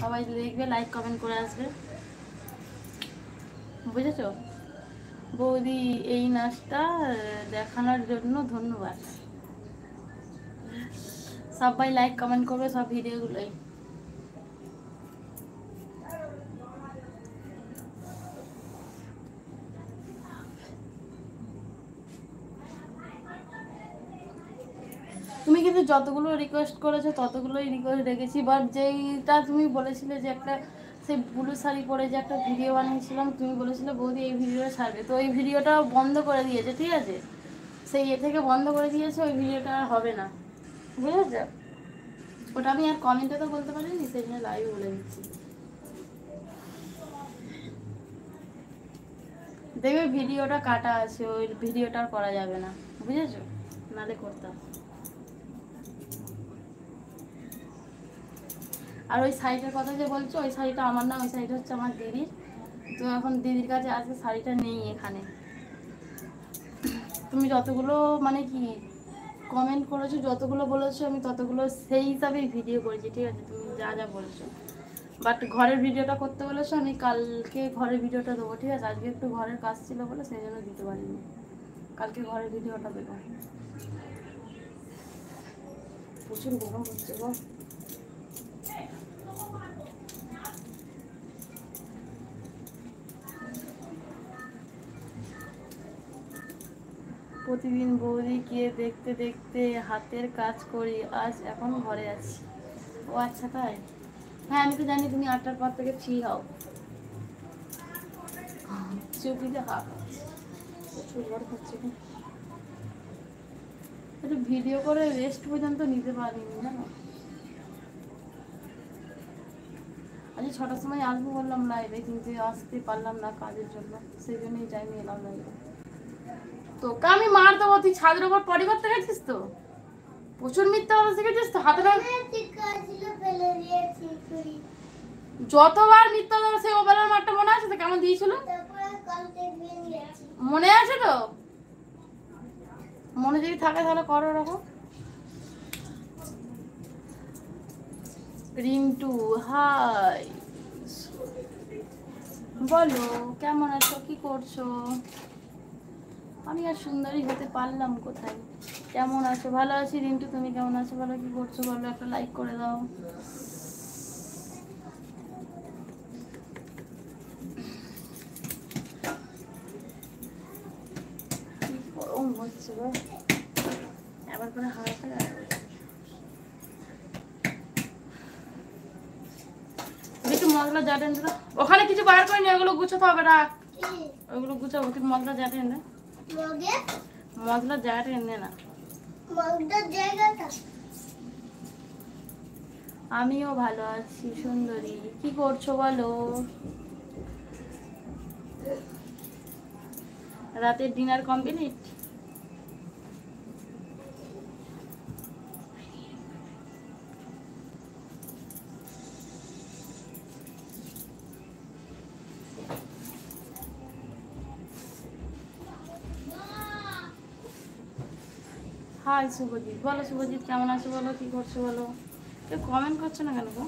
সবাই দেখবে, like comment করে আসবে, বুঝেছো? বৌদি এই নাচটা দেখানোর জন্য ধন্যবাদ। সবাই লাইক কমেন্ট করবে সব ভিডিওগুলোই। তুমি কিন্তু যতগুলো রিকোয়েস্ট করেছো ততগুলোই রিকোয়েস্ট রেখেছি, বাট যেইটা তুমি বলেছিলে যে একটা সেই ব্লু শাড়ি পরে যে একটা ভিডিও বানিয়েছিলাম, তুমি বলেছিলে বৌদি এই ভিডিওটা ছাড়বে, তো ওই ভিডিওটা বন্ধ করে দিয়েছে, ঠিক আছে? সেই থেকে বন্ধ করে দিয়েছে, ওই ভিডিওটা আর হবে না, বুঝেছো? ওটা আমি আর কমেন্টে তো বলতে পারিনি, সেই জন্য লাইভে বলে দিচ্ছি। দেখবে ভিডিওটা কাটা আছে, ওই ভিডিওটা আর করা যাবে না, বুঝেছো? নালে করতাম। আর ওই শাড়িটার কথা যে বলছো, ওই শাড়িটা আমার না, ওই শাড়িটা হচ্ছে আমার দিদির। তো এখন দিদির কাছে আজকে শাড়িটা নেই এখানে। তুমি যতগুলো মানে কি কমেন্ট করেছো, যতগুলো বলেছো, আমি ততগুলো সেই হিসাবেই ভিডিও করেছি, ঠিক আছে? তুমি যা যা বলেছো, বাট ঘরের ভিডিওটা করতে বলেছো, আমি কালকে ঘরের ভিডিওটা দেবো, ঠিক আছে? আজকে একটু ঘরের কাজ ছিল বলে সেই জন্য দিতে পারিনি, কালকে ঘরের ভিডিওটা দেবো। প্রচুর গরম হচ্ছে গো। প্রতিদিন বৌদিকে দেখতে দেখতে হাতের কাজ করি, আজ এখন ঘরে আছি। ও আচ্ছা, তাই? হ্যাঁ, আমি তো জানি তুমি 8টার পর থেকে ফ্রি হও। চুপিতে হাত প্রচুর বড় হচ্ছে, একটু ভিডিও করে রেস্ট পর্যন্ত নিতে পারিনি, জানো? আজ 6টার সময় আসবো বললাম লাইভে, কিন্তু আসতে পারলাম না কাজের জন্য, সেই জন্যই টাইমে এলাম লাইভে। তোকে আমি মার দেবো, তুই ছাদের ওপর পরি করতে গেছিস তো? প্রচুর মিথ্যা কথা শিখেছিস তো, হাতে যতবার মিথ্যা কথা, সেই ওবেলার মাঠটা মনে আছে তো কেমন দিয়েছিল? মনে আছে তো? মনে যদি থাকে তাহলে করো ওরকম। রিন্টু হাই, বলো কেমন আছো, কি করছো? আমি আর সুন্দরী হতে পারলাম কোথায়? কেমন আছো? ভালো আছি রিন্টু, তুমি কেমন আছো বলো, কি করছো বলো, একটা লাইক করে দাও। গরম হচ্ছে গো, এবার করে হাওয়া খাওয়া। একটু মশলা জাটেন না, ওখানে কিছু বার করে নি, ওগুলো গুছোতে হবে, রাখ ওগুলো গুছাবো। তুই মশলা জাটেন না, মশলা জাটেন না। আমিও ভালো আছি সুন্দরী, কি করছো বলো? রাতের ডিনার কমপ্লিট? হাই শুভজিৎ, বলো শুভজিৎ কেমন আছো বলো, কি করছো বলো? কেউ কমেন্ট করছো না কেন গো?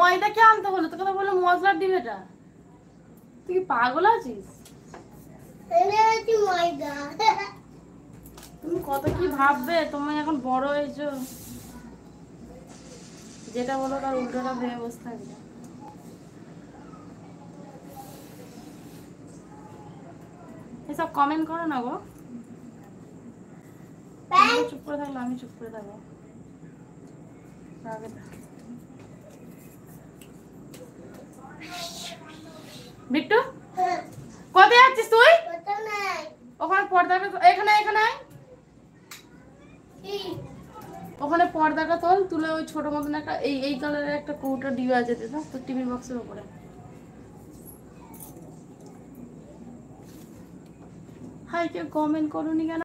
ময়দা কে আনতে হলো? তোকে তো বললো মশলার ডিম, এটা তুই কি পাগল আছিস? তুমি কত কি ভাববে, তুমি এখন বড় হয়েছো, যেটা বলো তার উল্টোটা ভেবে বসে থাকবে। এসব কমেন্ট করো না গো, চুপ করে থাকলে আমি চুপ করে থাকবো। বিট্টু কোথায় যাচ্ছিস তুই? ওখানে পর্দাটা, এখানে এখানে ওখানে পর্দাটা তুলে ওই ছোট মতন একটা এই কালারের একটা কৌটা ডিবা আছে তো তোর টিভি বক্সের উপরে। হাই, কেউ কমেন্ট করুনি কেন?